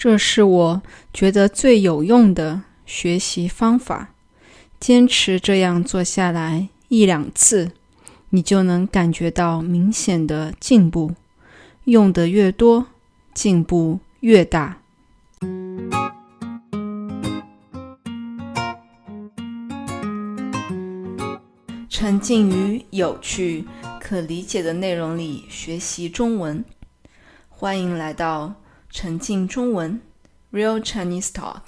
这是我觉得最有用的学习方法。坚持这样做下来1-2次，你就能感觉到明显的进步。用得越多，进步越大。沉浸于有趣、可理解的内容里学习中文。欢迎来到沉浸中文 Real Chinese Talk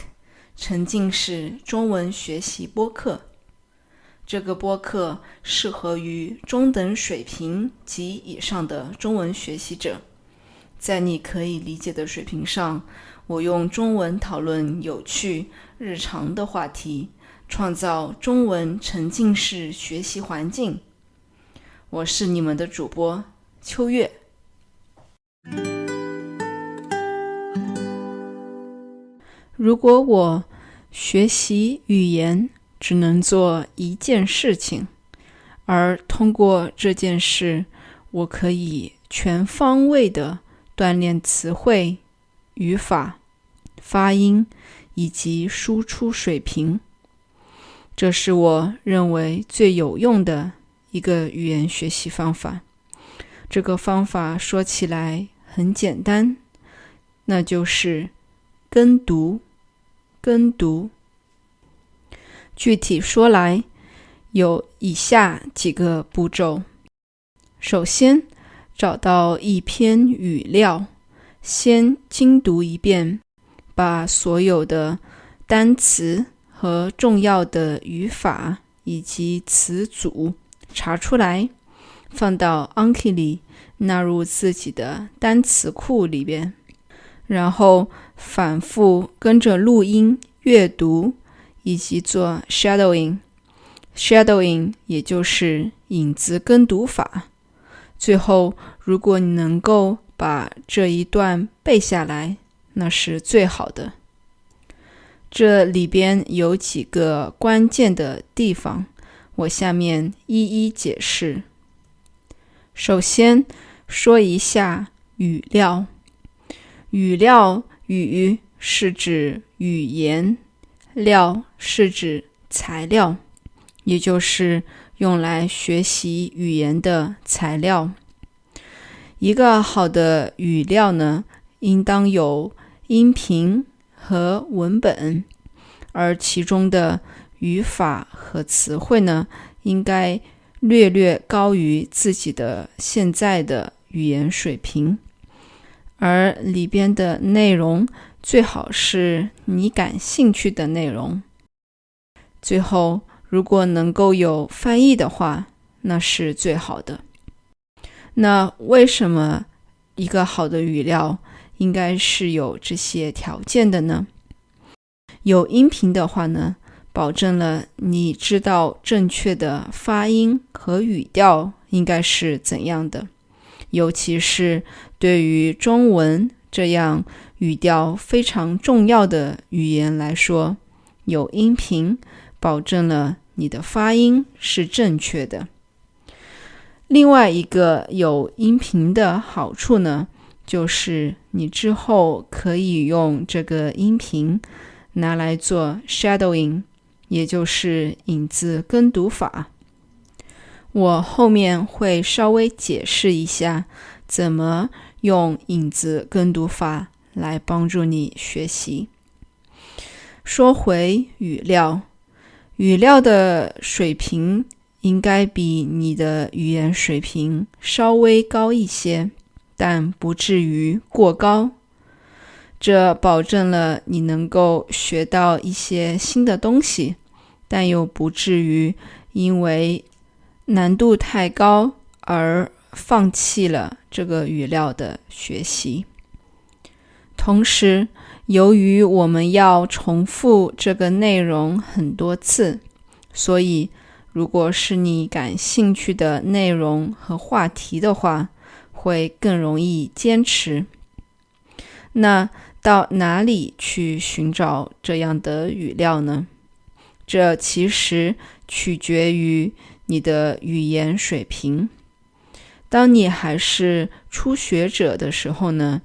沉浸式中文学习播客。这个播客适合于中等水平及以上的中文学习者。在你可以理解的水平上，我用中文讨论有趣、日常的话题，创造中文沉浸式学习环境。我是你们的主播秋月。如果我学习语言只能做一件事情，而通过这件事，我可以全方位地锻炼词汇、语法、发音以及输出水平。这是我认为最有用的一个语言学习方法。这个方法说起来很简单，那就是跟读。具体说来，有以下几个步骤。首先，找到一篇语料，先精读一遍，把所有的单词和重要的语法以及词组查出来，放到 Anki 里，纳入自己的单词库里边，然后反复跟着录音阅读以及做 shadowing 也就是影子跟读法。最后，如果你能够把这一段背下来，那是最好的。这里边有几个关键的地方，我下面一一解释。首先说一下语料。语是指语言，料是指材料，也就是用来学习语言的材料。一个好的语料呢，应当有音频和文本，而其中的语法和词汇呢，应该略高于自己的现在的语言水平，而里边的内容最好是你感兴趣的内容。最后，如果能够有翻译的话，那是最好的。那为什么一个好的语料应该是有这些条件的呢？有音频的话呢，保证了你知道正确的发音和语调应该是怎样的，尤其是对于中文这样语调非常重要的语言来说，有音频保证了你的发音是正确的。另外一个有音频的好处呢，就是你之后可以用这个音频拿来做 shadowing， 也就是影子跟读法。我后面会稍微解释一下怎么用影子跟读法来帮助你学习。说回语料的水平应该比你的语言水平稍微高一些，但不至于过高。这保证了你能够学到一些新的东西，但又不至于因为难度太高而放弃了这个语料的学习。同时，由于我们要重复这个内容很多次，所以如果是你感兴趣的内容和话题的话，会更容易坚持。那到哪里去寻找这样的语料呢？这其实取决于你的语言水平。当你还是初学者的时候呢，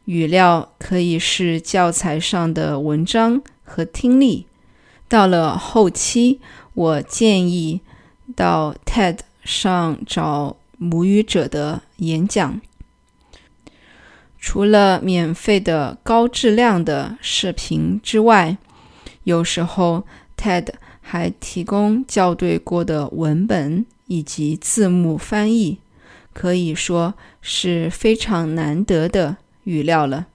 语料可以是教材上的文章和听力。到了后期，我建议到 TED 上找母语者的演讲。除了免费的高质量的视频之外，有时候 TED 还提供校对过的文本以及字幕翻译，可以说是非常难得的语料了。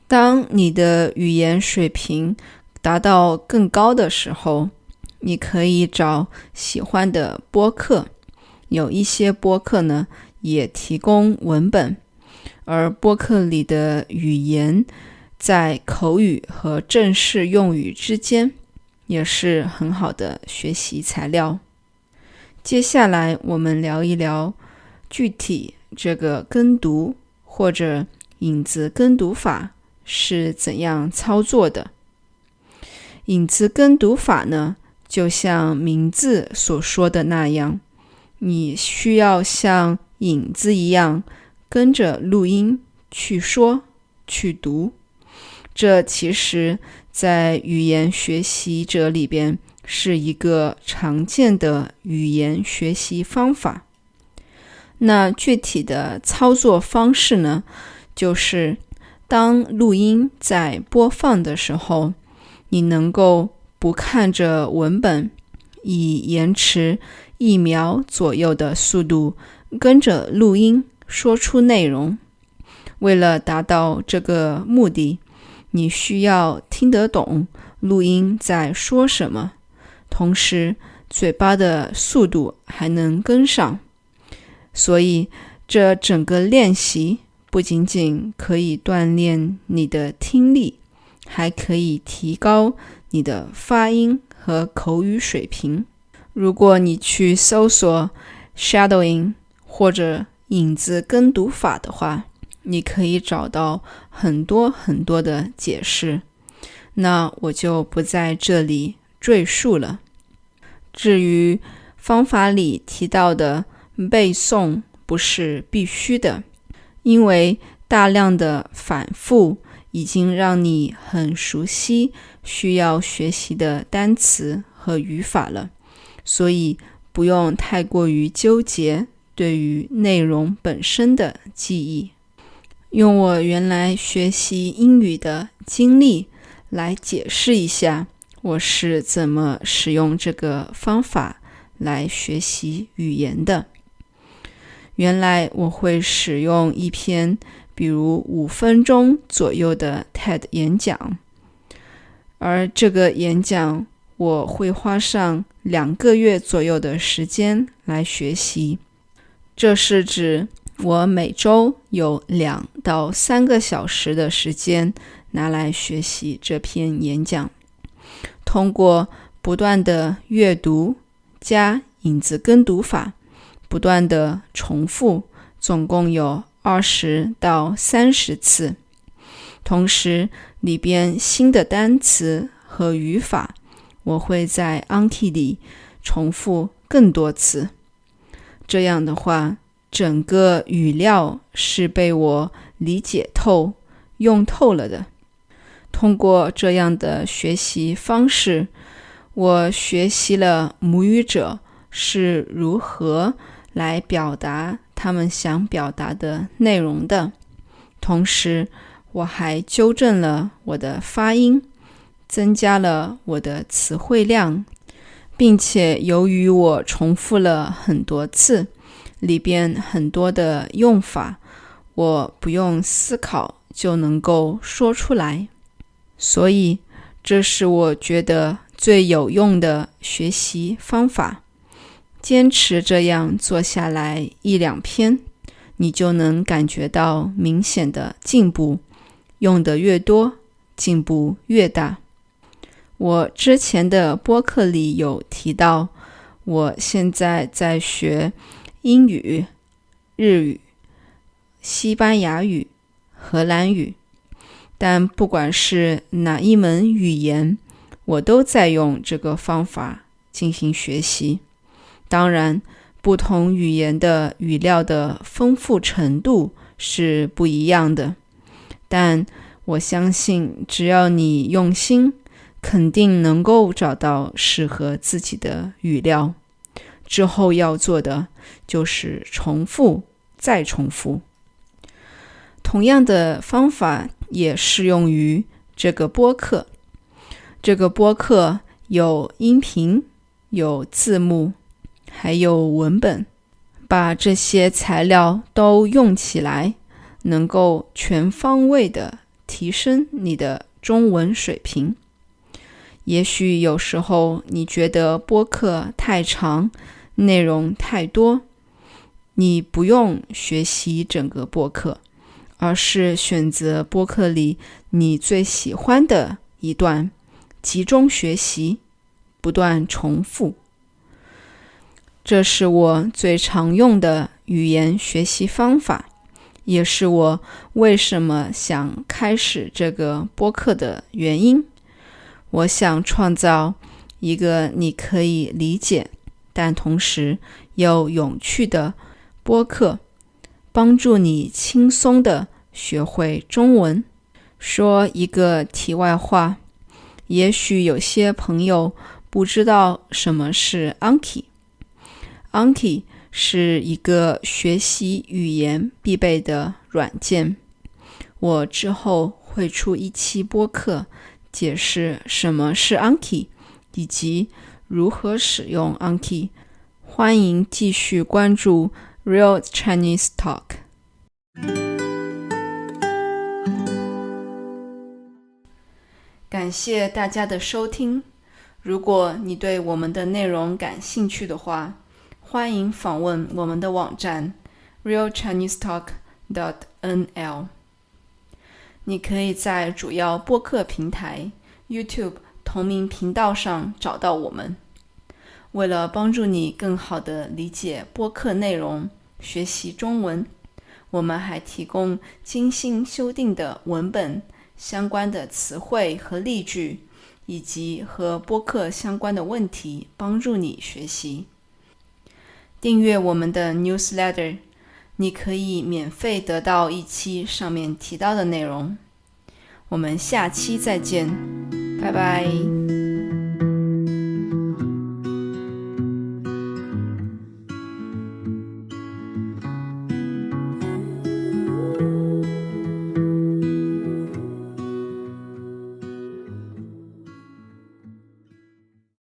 当你的语言水平达到更高的时候，你可以找喜欢的播客，有一些播客呢也提供文本，而播客里的语言在口语和正式用语之间也是很好的学习材料。接下来我们聊一聊具体这个跟读或者影子跟读法是怎样操作的。影子跟读法呢，就像名字所说的那样，你需要像影子一样跟着录音去说去读。这其实在语言学习者里边是一个常见的语言学习方法。那具体的操作方式呢，就是当录音在播放的时候，你能够不看着文本，以延迟1秒左右的速度跟着录音说出内容。为了达到这个目的，你需要听得懂录音在说什么，同时嘴巴的速度还能跟上。所以这整个练习不仅仅可以锻炼你的听力，还可以提高你的发音和口语水平。如果你去搜索 shadowing 或者影子跟读法的话，你可以找到很多很多的解释，那我就不在这里赘述了。至于方法里提到的背诵不是必须的，因为大量的反复已经让你很熟悉需要学习的单词和语法了，所以不用太过于纠结对于内容本身的记忆。用我原来学习英语的经历来解释一下我是怎么使用这个方法来学习语言的。原来我会使用一篇比如5分钟左右的 TED 演讲，而这个演讲我会花上2个月左右的时间来学习。这是指我每周有2到3个小时的时间拿来学习这篇演讲，通过不断的阅读加影子跟读法，不断的重复，总共有20到30次。同时里边新的单词和语法我会在 Anki 里重复更多次。这样的话，整个语料是被我理解透、用透了的。通过这样的学习方式，我学习了母语者是如何来表达他们想表达的内容的，同时我还纠正了我的发音，增加了我的词汇量，并且由于我重复了很多次，里边很多的用法我不用思考就能够说出来，所以这是我觉得最有用的学习方法。坚持这样做下来1-2篇，你就能感觉到明显的进步，用得越多，进步越大。我之前的播客里有提到，我现在在学英语、日语、西班牙语、荷兰语，但不管是哪一门语言，我都在用这个方法进行学习。当然，不同语言的语料的丰富程度是不一样的，但我相信只要你用心，肯定能够找到适合自己的语料。之后要做的就是重复再重复。同样的方法也适用于这个播客。这个播客有音频，有字幕，还有文本。把这些材料都用起来，能够全方位地提升你的中文水平。也许有时候你觉得播客太长，内容太多，你不用学习整个播客，而是选择播客里你最喜欢的一段，集中学习，不断重复。这是我最常用的语言学习方法，也是我为什么想开始这个播客的原因。我想创造一个你可以理解，但同时又有趣的播客，帮助你轻松地学会中文。说一个题外话，也许有些朋友不知道什么是 Anki。Anki 是一个学习语言必备的软件。我之后会出一期播客，解释什么是 Anki， 以及如何使用 Anki。欢迎继续关注 Real Chinese Talk。感谢大家的收听。如果你对我们的内容感兴趣的话，欢迎访问我们的网站 realchinesetalk.nl。 你可以在主要播客平台 YouTube 同名频道上找到我们。为了帮助你更好地理解播客内容，学习中文，我们还提供精心修订的文本、相关的词汇和例句，以及和播客相关的问题，帮助你学习。订阅我们的 newsletter， 你可以免费得到一期上面提到的内容。我们下期再见，拜拜。